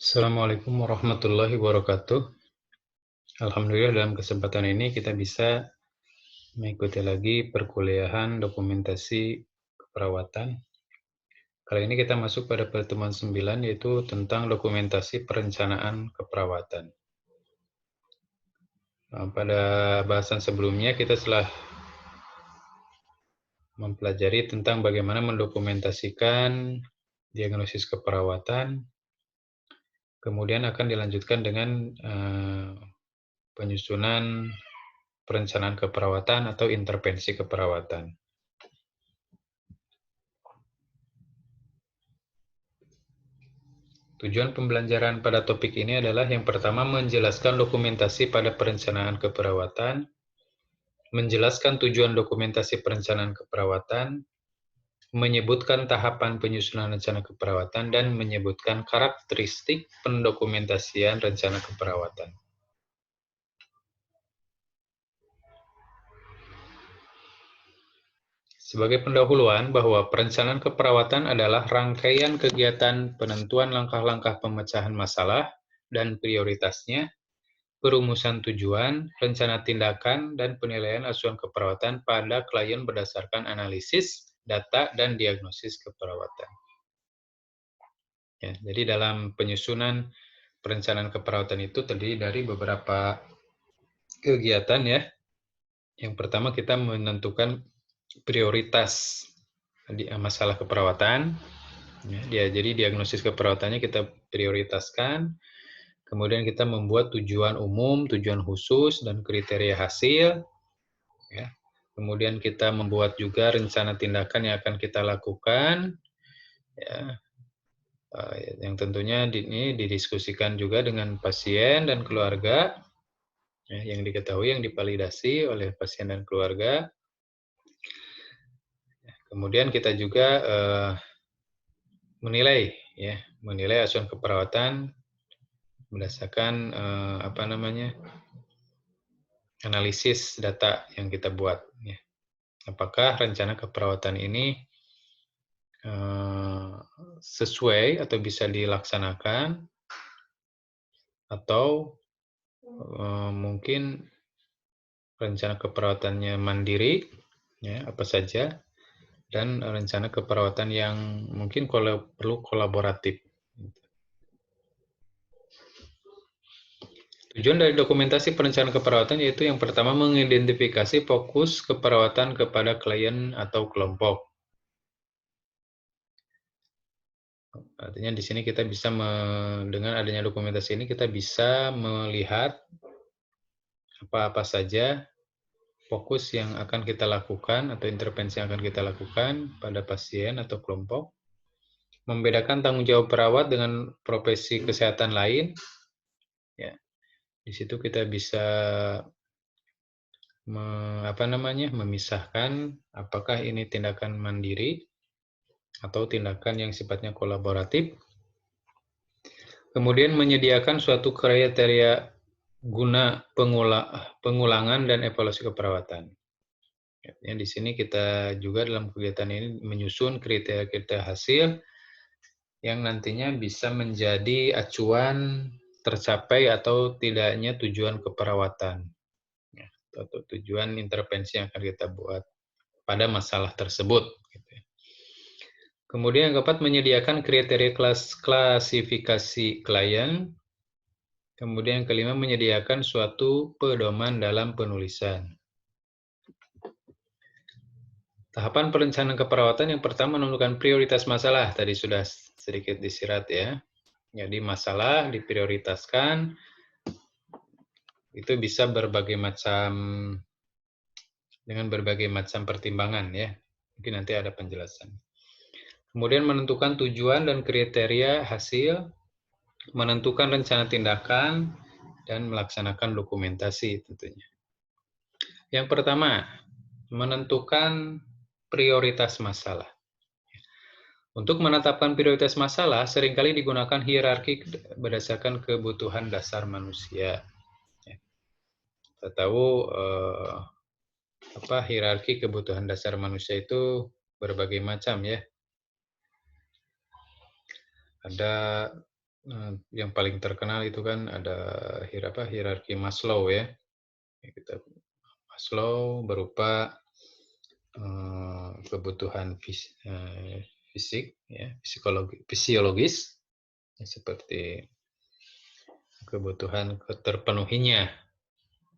Assalamualaikum warahmatullahi wabarakatuh. Alhamdulillah dalam kesempatan ini kita bisa mengikuti lagi perkuliahan dokumentasi keperawatan. Kali ini kita masuk pada pertemuan 9 yaitu tentang dokumentasi perencanaan keperawatan. Pada bahasan sebelumnya kita telah mempelajari tentang bagaimana mendokumentasikan diagnosis keperawatan. Kemudian akan dilanjutkan dengan penyusunan perencanaan keperawatan atau intervensi keperawatan. Tujuan pembelajaran pada topik ini adalah yang pertama menjelaskan dokumentasi pada perencanaan keperawatan, menjelaskan tujuan dokumentasi perencanaan keperawatan, menyebutkan tahapan penyusunan rencana keperawatan, dan menyebutkan karakteristik pendokumentasian rencana keperawatan. Sebagai pendahuluan bahwa perencanaan keperawatan adalah rangkaian kegiatan penentuan langkah-langkah pemecahan masalah dan prioritasnya, perumusan tujuan, rencana tindakan, dan penilaian asuhan keperawatan pada klien berdasarkan analisis, data, dan diagnosis keperawatan. Ya, jadi dalam penyusunan perencanaan keperawatan itu terdiri dari beberapa kegiatan ya. Yang pertama kita menentukan prioritas masalah keperawatan. Ya, jadi diagnosis keperawatannya kita prioritaskan. Kemudian kita membuat tujuan umum, tujuan khusus, dan kriteria hasil. Ya. Kemudian kita membuat juga rencana tindakan yang akan kita lakukan. Ya. Yang tentunya ini didiskusikan juga dengan pasien dan keluarga. Ya, yang diketahui, yang divalidasi oleh pasien dan keluarga. Kemudian kita juga menilai asuhan keperawatan berdasarkan analisis data yang kita buat. Ya. Apakah rencana keperawatan ini sesuai atau bisa dilaksanakan, atau mungkin rencana keperawatannya mandiri, ya, apa saja, dan rencana keperawatan yang mungkin perlu kolaboratif. Tujuan dari dokumentasi perencanaan keperawatan yaitu yang pertama mengidentifikasi fokus keperawatan kepada klien atau kelompok. Artinya di sini kita bisa dengan adanya dokumentasi ini kita bisa melihat apa-apa saja fokus yang akan kita lakukan atau intervensi yang akan kita lakukan pada pasien atau kelompok. Membedakan tanggung jawab perawat dengan profesi kesehatan lain. Ya, di situ kita bisa memisahkan apakah ini tindakan mandiri atau tindakan yang sifatnya kolaboratif. Kemudian menyediakan suatu kriteria guna pengulangan dan evaluasi keperawatan. Ya, di sini kita juga dalam kegiatan ini menyusun kriteria-kriteria hasil yang nantinya bisa menjadi acuan tercapai atau tidaknya tujuan keperawatan, ya, atau tujuan intervensi yang akan kita buat pada masalah tersebut. Gitu ya. Kemudian yang keempat, menyediakan kriteria klasifikasi klien. Kemudian yang kelima, menyediakan suatu pedoman dalam penulisan. Tahapan perencanaan keperawatan yang pertama menentukan prioritas masalah. Tadi sudah sedikit disirat ya. Jadi masalah diprioritaskan, itu bisa dengan berbagai macam pertimbangan ya. Mungkin nanti ada penjelasan. Kemudian menentukan tujuan dan kriteria hasil, menentukan rencana tindakan, dan melaksanakan dokumentasi tentunya. Yang pertama, menentukan prioritas masalah. Untuk menetapkan prioritas masalah, seringkali digunakan hierarki berdasarkan kebutuhan dasar manusia. Kita tahu hierarki kebutuhan dasar manusia itu berbagai macam ya. Ada Yang paling terkenal itu kan ada hierarki Maslow ya. Maslow berupa kebutuhan fisik, ya, fisiologis, ya, seperti kebutuhan terpenuhinya,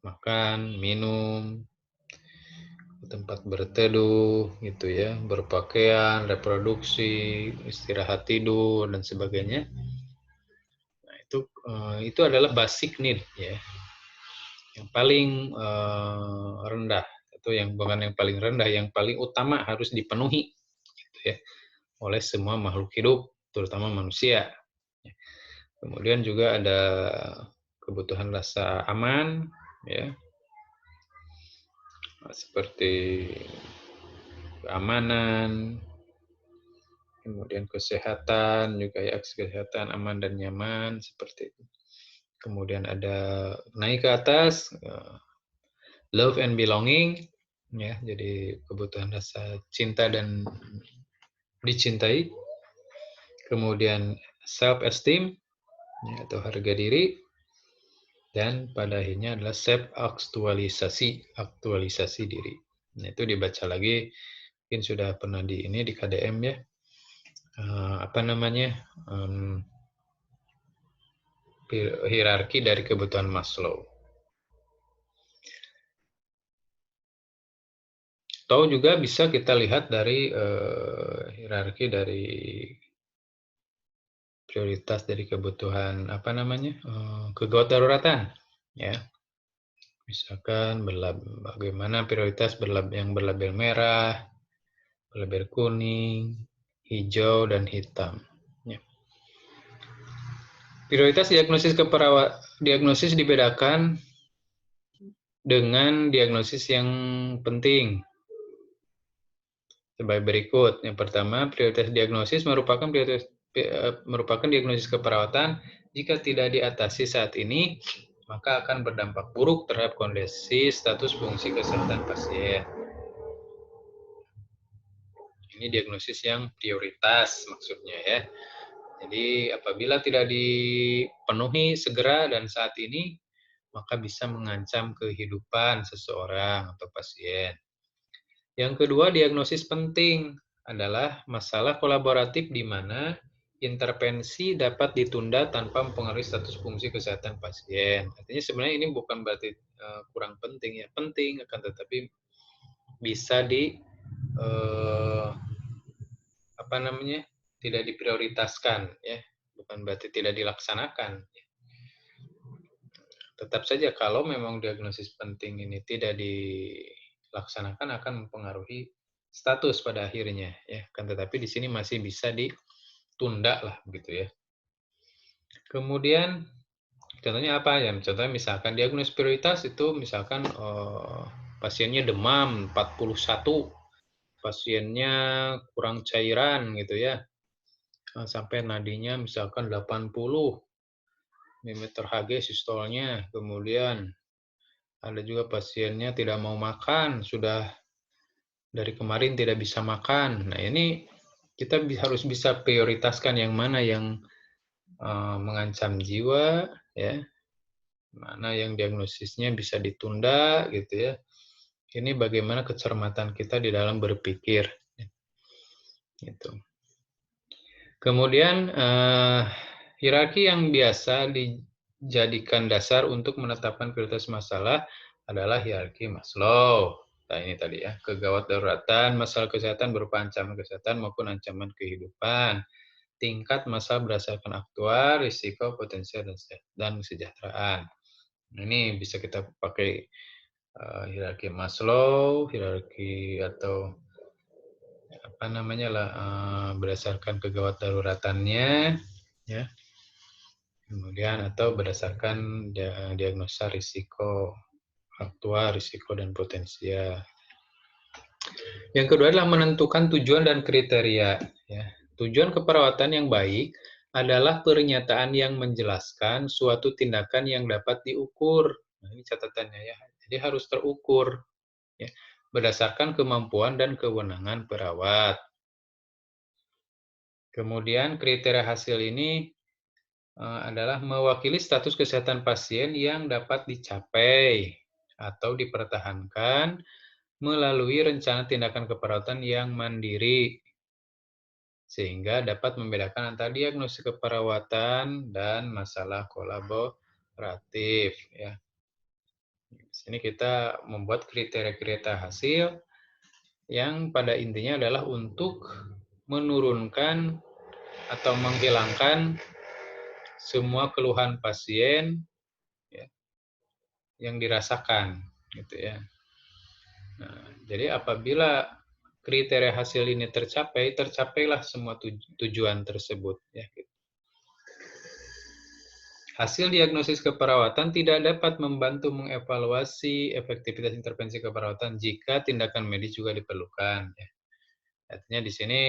makan, minum, tempat berteduh, gitu ya, berpakaian, reproduksi, istirahat tidur dan sebagainya. Nah, itu adalah basic need ya, yang paling rendah, atau yang bukan yang paling rendah, yang paling utama harus dipenuhi, gitu ya, oleh semua makhluk hidup, terutama manusia. Kemudian juga ada kebutuhan rasa aman, ya, seperti keamanan, kemudian kesehatan juga ya, kesehatan aman dan nyaman seperti itu. Kemudian ada naik ke atas, love and belonging, ya, jadi kebutuhan rasa cinta dan dicintai. Kemudian self esteem, ya, atau harga diri, dan pada akhirnya adalah self aktualisasi diri. Nah, itu dibaca lagi, mungkin sudah pernah di KDM ya. Apa namanya? Hierarki dari kebutuhan Maslow. Atau juga bisa kita lihat dari hierarki dari prioritas dari kebutuhan apa namanya? Kegawat daruratan, ya. Misalkan bagaimana prioritas yang berlabel merah, berlabel kuning, hijau, dan hitam. Ya. Prioritas diagnosis dibedakan dengan diagnosis yang penting. Sebagai berikut. Yang pertama, prioritas diagnosis merupakan diagnosis keperawatan. Jika tidak diatasi saat ini, maka akan berdampak buruk terhadap kondisi status fungsi kesehatan pasien. Ini diagnosis yang prioritas maksudnya ya. Jadi apabila tidak dipenuhi segera dan saat ini, maka bisa mengancam kehidupan seseorang atau pasien. Yang kedua, diagnosis penting adalah masalah kolaboratif di mana intervensi dapat ditunda tanpa mempengaruhi status fungsi kesehatan pasien. Artinya sebenarnya ini bukan berarti kurang penting ya, penting akan tetapi bisa apa namanya? Tidak diprioritaskan ya, bukan berarti tidak dilaksanakan. Tetap saja kalau memang diagnosis penting ini tidak dilaksanakan akan mempengaruhi status pada akhirnya ya. Kan tetapi di sini masih bisa ditunda lah begitu ya. Kemudian contohnya apa ya? Contohnya misalkan diagnosis prioritas itu misalkan pasiennya demam 41, pasiennya kurang cairan gitu ya. Sampai nadinya misalkan 80 mm Hg sistolnya, kemudian ada juga pasiennya tidak mau makan, sudah dari kemarin tidak bisa makan. Nah, ini kita harus bisa prioritaskan yang mana yang mengancam jiwa, ya, mana yang diagnosisnya bisa ditunda, gitu ya. Ini bagaimana kecermatan kita di dalam berpikir, gitu. Kemudian hierarki yang biasa dijadikan dasar untuk menetapkan prioritas masalah adalah hierarki Maslow. Nah, ini tadi ya, kegawat daruratan, masalah kesehatan berupa ancaman kesehatan maupun ancaman kehidupan. Tingkat masalah berdasarkan aktuar, risiko, potensial, dan kesejahteraan. Ini bisa kita pakai hierarki Maslow, hierarki atau apa namanya lah, berdasarkan kegawat daruratannya, ya. Kemudian atau berdasarkan diagnosa risiko aktual, risiko, dan potensial. Yang kedua adalah menentukan tujuan dan kriteria. Ya. Tujuan keperawatan yang baik adalah pernyataan yang menjelaskan suatu tindakan yang dapat diukur. Nah, ini catatannya ya. Jadi harus terukur ya, berdasarkan kemampuan dan kewenangan perawat. Kemudian kriteria hasil ini adalah mewakili status kesehatan pasien yang dapat dicapai atau dipertahankan melalui rencana tindakan keperawatan yang mandiri, sehingga dapat membedakan antara diagnosis keperawatan dan masalah kolaboratif. Ya. Di sini kita membuat kriteria-kriteria hasil yang pada intinya adalah untuk menurunkan atau menghilangkan semua keluhan pasien ya, yang dirasakan, gitu ya. Nah, jadi apabila kriteria hasil ini tercapai, tercapailah semua tujuan tersebut. Ya. Hasil diagnosis keperawatan tidak dapat membantu mengevaluasi efektivitas intervensi keperawatan jika tindakan medis juga diperlukan. Ya. Artinya di sini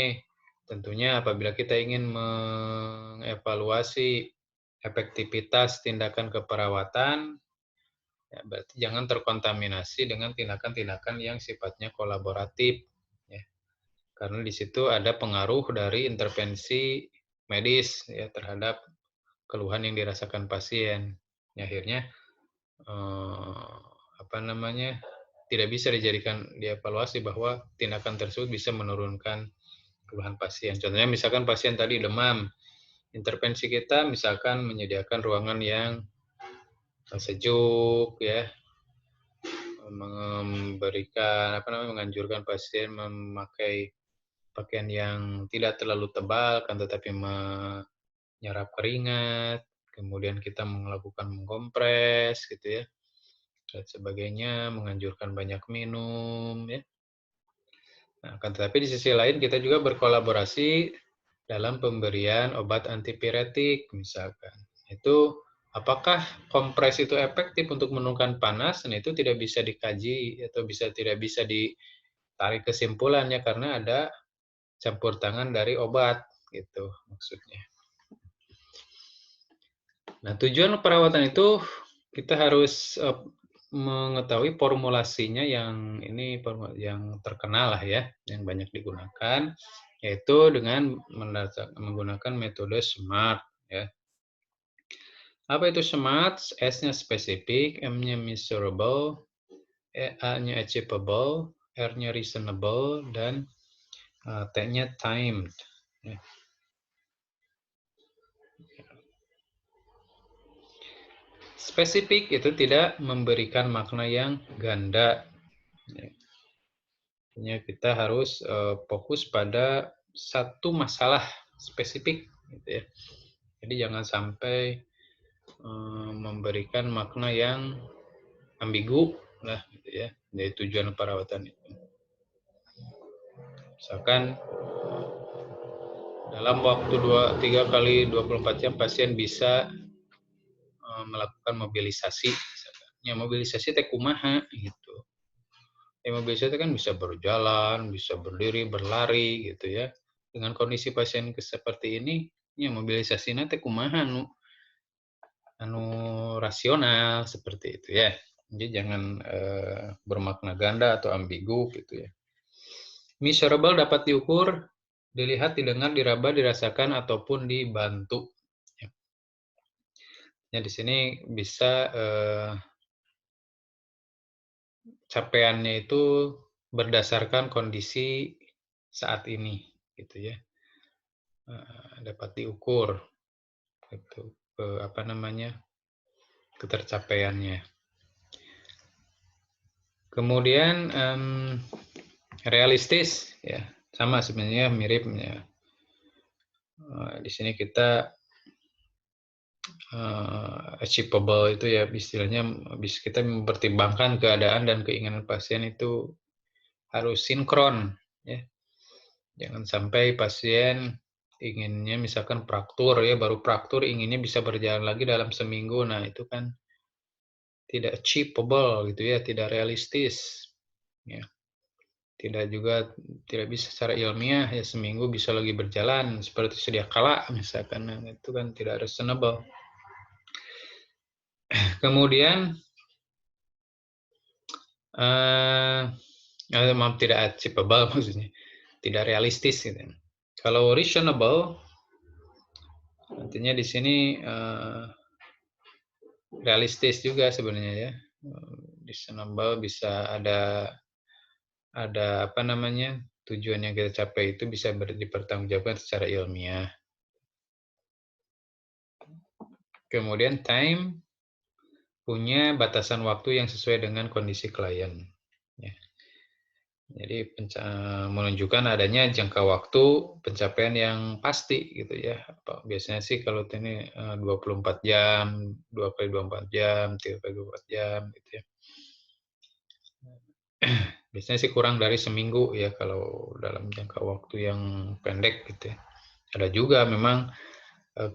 tentunya apabila kita ingin mengevaluasi efektivitas tindakan keperawatan, ya, berarti jangan terkontaminasi dengan tindakan-tindakan yang sifatnya kolaboratif. Ya. Karena di situ ada pengaruh dari intervensi medis ya, terhadap keluhan yang dirasakan pasien. Ya, akhirnya tidak bisa dijadikan dievaluasi bahwa tindakan tersebut bisa menurunkan keluhan pasien. Contohnya misalkan pasien tadi demam, intervensi kita misalkan menyediakan ruangan yang sejuk ya, menganjurkan pasien memakai pakaian yang tidak terlalu tebal kan tetapi menyerap keringat, kemudian kita melakukan mengkompres gitu ya dan sebagainya, menganjurkan banyak minum ya. Nah, kan tetapi di sisi lain kita juga berkolaborasi dalam pemberian obat antipiretik misalkan. Itu apakah kompres itu efektif untuk menurunkan panas? Nah, itu tidak bisa dikaji atau tidak bisa ditarik kesimpulannya karena ada campur tangan dari obat gitu maksudnya. Nah, tujuan perawatan itu kita harus mengetahui formulasinya yang yang terkenal lah ya, yang banyak digunakan, yaitu dengan menggunakan metode SMART ya. Apa itu SMART? S-nya spesifik, M-nya measurable, A-nya achievable, R-nya reasonable, dan T-nya timed. Ya. Spesifik itu tidak memberikan makna yang ganda. Ya. Kita harus fokus pada satu masalah spesifik. Gitu ya. Jadi jangan sampai memberikan makna yang ambigu lah, gitu ya, dari tujuan perawatan itu. Misalkan dalam waktu 3 kali 24 jam pasien bisa melakukan mobilisasi. Misalkan. Ya mobilisasi teh kumaha gitu. Ya mobilisasi kan bisa berjalan, bisa berdiri, berlari gitu ya. Dengan kondisi pasien seperti ini, ya mobilisasinya teh kumaha anu rasional seperti itu ya. Jadi jangan bermakna ganda atau ambigu gitu ya. Measurable dapat diukur, dilihat, didengar, diraba, dirasakan ataupun dibantu. Ya di sini bisa capaiannya itu berdasarkan kondisi saat ini gitu ya. Dapat diukur gitu, ketercapaiannya. Kemudian realistis ya, sama sebenarnya miripnya. Di sini kita achievable itu ya istilahnya kita mempertimbangkan keadaan dan keinginan pasien itu harus sinkron ya. Jangan sampai pasien inginnya misalkan praktur ya, baru praktur inginnya bisa berjalan lagi dalam seminggu. Nah, itu kan tidak achievable gitu ya, tidak realistis. Ya. Tidak bisa secara ilmiah ya seminggu bisa lagi berjalan seperti sedia kala misalkan. Nah, itu kan tidak reasonable. Kemudian tidak achievable maksudnya, tidak realistis gitu. Kalau reasonable Artinya di sini realistis juga sebenarnya ya. Di Senambal bisa ada apa namanya, tujuan yang kita capai itu bisa dipertanggungjawabkan secara ilmiah. Kemudian time punya batasan waktu yang sesuai dengan kondisi klien. Ya. Jadi menunjukkan adanya jangka waktu pencapaian yang pasti gitu ya. Biasanya sih kalau ini 24 jam, 2 kali 24 jam, 3 kali 24 jam gitu ya. Biasanya sih kurang dari seminggu ya kalau dalam jangka waktu yang pendek gitu ya. Ada juga memang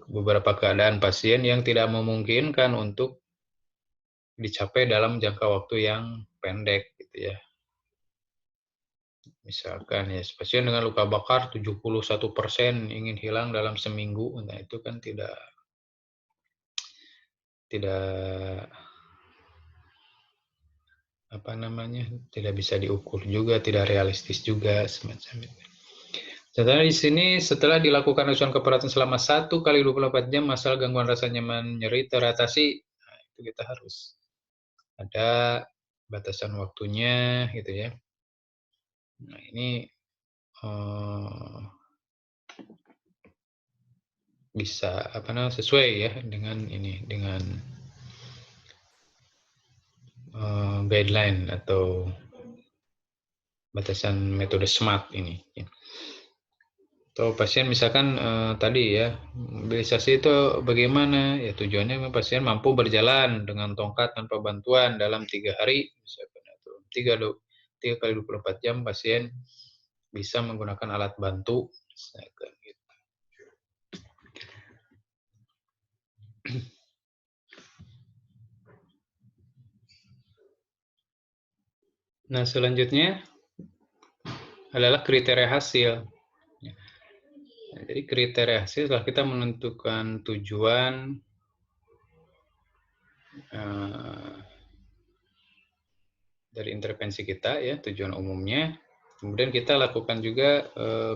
beberapa keadaan pasien yang tidak memungkinkan untuk dicapai dalam jangka waktu yang pendek gitu ya. Misalkan ya, pasien dengan luka bakar 71% ingin hilang dalam seminggu, nah itu kan tidak apa namanya, tidak bisa diukur juga, tidak realistis juga semacam itu. Contohnya di sini setelah dilakukan asuhan keparatan selama 1 kali 24 jam, masalah gangguan rasa nyaman nyeri teratasi. Nah, itu kita harus ada batasan waktunya gitu ya. Nah, ini bisa apa namanya, sesuai ya dengan ini, dengan guideline atau batasan metode SMART ini. Atau pasien misalkan tadi ya, mobilisasi itu bagaimana? Ya tujuannya pasien mampu berjalan dengan tongkat tanpa bantuan dalam 3 hari, misalkan, atau 3 kali 24 jam pasien bisa menggunakan alat bantu, misalkan gitu. Nah, selanjutnya adalah kriteria hasil. Nah, jadi kriteria hasil setelah kita menentukan tujuan dari intervensi kita ya, tujuan umumnya, kemudian kita lakukan juga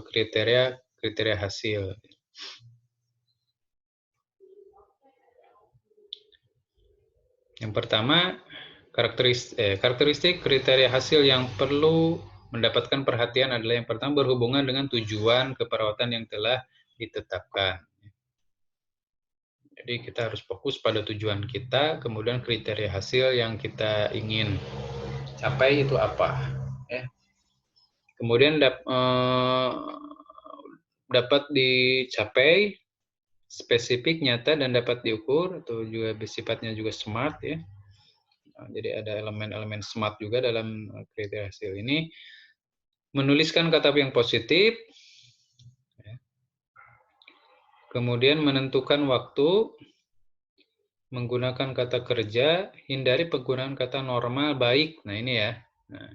kriteria hasil. Yang pertama, karakteristik kriteria hasil yang perlu mendapatkan perhatian adalah yang pertama berhubungan dengan tujuan keperawatan yang telah ditetapkan. Jadi kita harus fokus pada tujuan kita, kemudian kriteria hasil yang kita ingin capai itu apa. Ya. Kemudian dapat dicapai, spesifik, nyata, dan dapat diukur, atau juga sifatnya juga SMART ya. Jadi ada elemen-elemen SMART juga dalam kriteria hasil ini. Menuliskan kata yang positif, kemudian menentukan waktu, menggunakan kata kerja, hindari penggunaan kata normal, baik. Nah ini ya. Nah,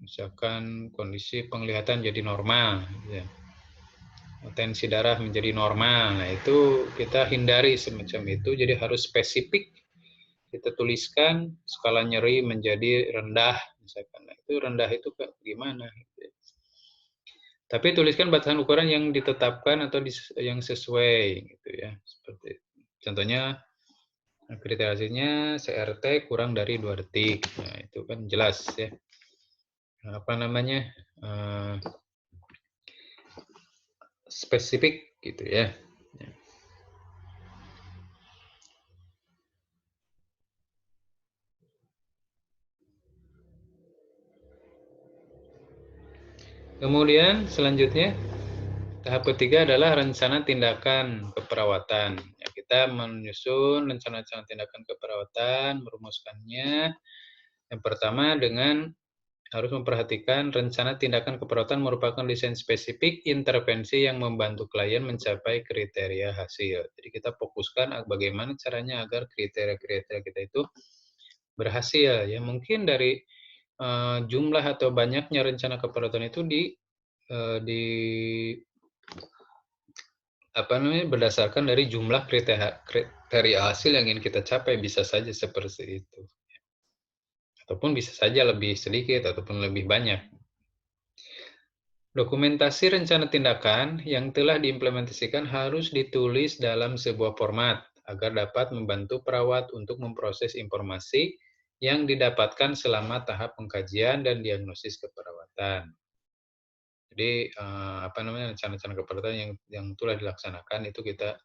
misalkan kondisi penglihatan jadi normal, ya. Tensi darah menjadi normal. Nah itu kita hindari semacam itu. Jadi harus spesifik. Kita tuliskan skala nyeri menjadi rendah, misalkan. Nah, itu rendah itu gimana? Tapi tuliskan batasan ukuran yang ditetapkan atau yang sesuai, gitu ya. Seperti contohnya kriteria hasilnya CRT kurang dari 2 detik. Nah, itu kan jelas ya. Apa namanya? Spesifik gitu ya. Kemudian selanjutnya tahap ketiga adalah rencana tindakan keperawatan. Ya, kita menyusun rencana tindakan keperawatan, merumuskannya. Yang pertama dengan harus memperhatikan rencana tindakan keperawatan merupakan desain spesifik intervensi yang membantu klien mencapai kriteria hasil. Jadi kita fokuskan bagaimana caranya agar kriteria-kriteria kita itu berhasil. Ya mungkin dari jumlah atau banyaknya rencana keperawatan itu di apa namanya, berdasarkan dari jumlah kriteria hasil yang ingin kita capai, bisa saja seperti itu. Ataupun bisa saja lebih sedikit ataupun lebih banyak. Dokumentasi rencana tindakan yang telah diimplementasikan harus ditulis dalam sebuah format agar dapat membantu perawat untuk memproses informasi yang didapatkan selama tahap pengkajian dan diagnosis keperawatan. Jadi, rencana-rencana keperawatan yang telah dilaksanakan itu kita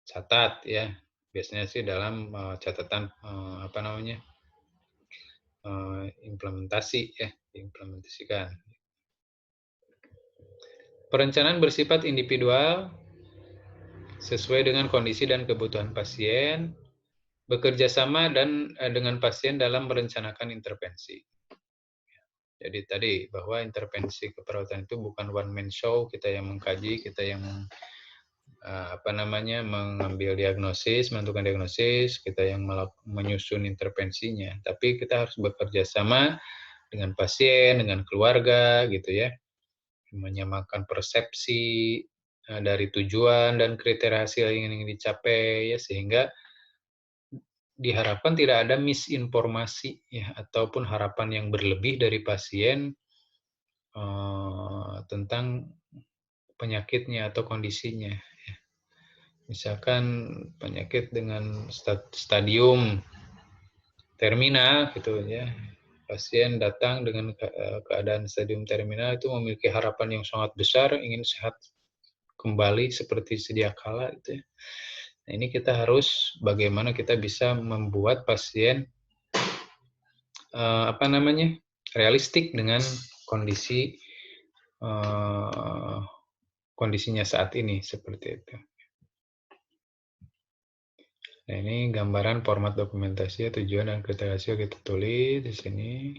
catat ya, biasanya sih dalam, catatan, implementasi ya, diimplementasikan. Perencanaan bersifat individual, sesuai dengan kondisi dan kebutuhan pasien, bekerja sama dengan pasien dalam merencanakan intervensi. Jadi tadi, bahwa intervensi keperawatan itu bukan one man show, kita yang mengkaji, kita yang mengambil diagnosis, menentukan diagnosis, kita yang menyusun intervensinya. Tapi kita harus bekerja sama dengan pasien, dengan keluarga, gitu ya, menyamakan persepsi dari tujuan dan kriteria hasil yang ingin dicapai, ya, sehingga diharapkan tidak ada misinformasi, ya, ataupun harapan yang berlebih dari pasien tentang penyakitnya atau kondisinya. Misalkan penyakit dengan stadium terminal gitu ya, pasien datang dengan keadaan stadium terminal itu memiliki harapan yang sangat besar, ingin sehat kembali seperti sedia kala gitu ya. Nah, ini kita harus bagaimana kita bisa membuat pasien realistik dengan kondisi kondisinya saat ini seperti itu. Nah, ini gambaran format dokumentasi, tujuan dan kriteria hasil kita tulis di sini.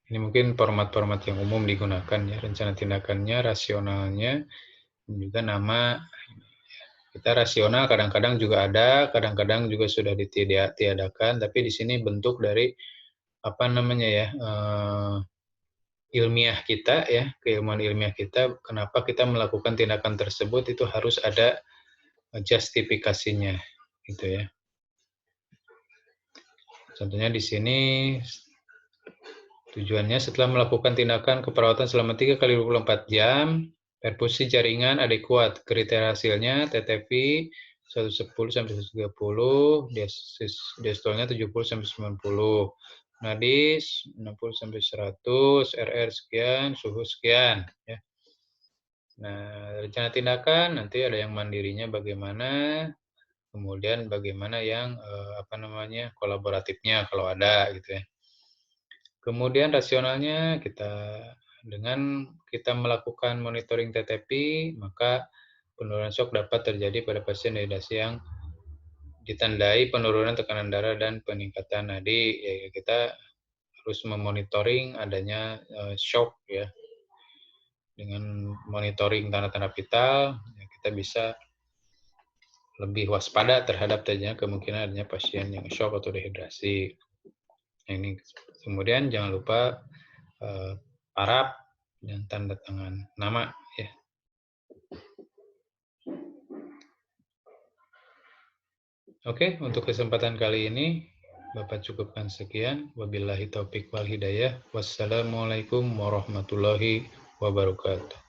Ini mungkin format-format yang umum digunakan ya, rencana tindakannya, rasionalnya, dan juga nama. Kita rasional kadang-kadang juga ada, kadang-kadang juga sudah ditiadakan, tapi di sini bentuk dari ilmiah kita ya, keilmuan ilmiah kita, kenapa kita melakukan tindakan tersebut itu harus ada justifikasinya gitu ya. Contohnya di sini tujuannya setelah melakukan tindakan keperawatan selama 3 kali 24 jam, perfusi jaringan adekuat. Kriteria hasilnya TTV 110 sampai 130, diastolnya 70 sampai 90. Nadis 60 sampai 100, RR sekian, suhu sekian ya. Nah, rencana tindakan nanti ada yang mandirinya bagaimana, kemudian bagaimana yang kolaboratifnya kalau ada gitu ya. Kemudian rasionalnya dengan kita melakukan monitoring TTP, maka penurunan shock dapat terjadi pada pasien dehidrasi yang ditandai penurunan tekanan darah dan peningkatan nadi. Ya, kita harus memonitoring adanya shock ya. Dengan monitoring tanda-tanda vital, ya kita bisa lebih waspada terhadap terjadinya kemungkinan adanya pasien yang shock atau dehidrasi. Ini kemudian jangan lupa paraf dan tanda tangan nama ya. Oke, untuk kesempatan kali ini Bapak cukupkan sekian. Wabillahi taufik wal hidayah. Wassalamualaikum warahmatullahi wabarakatuh.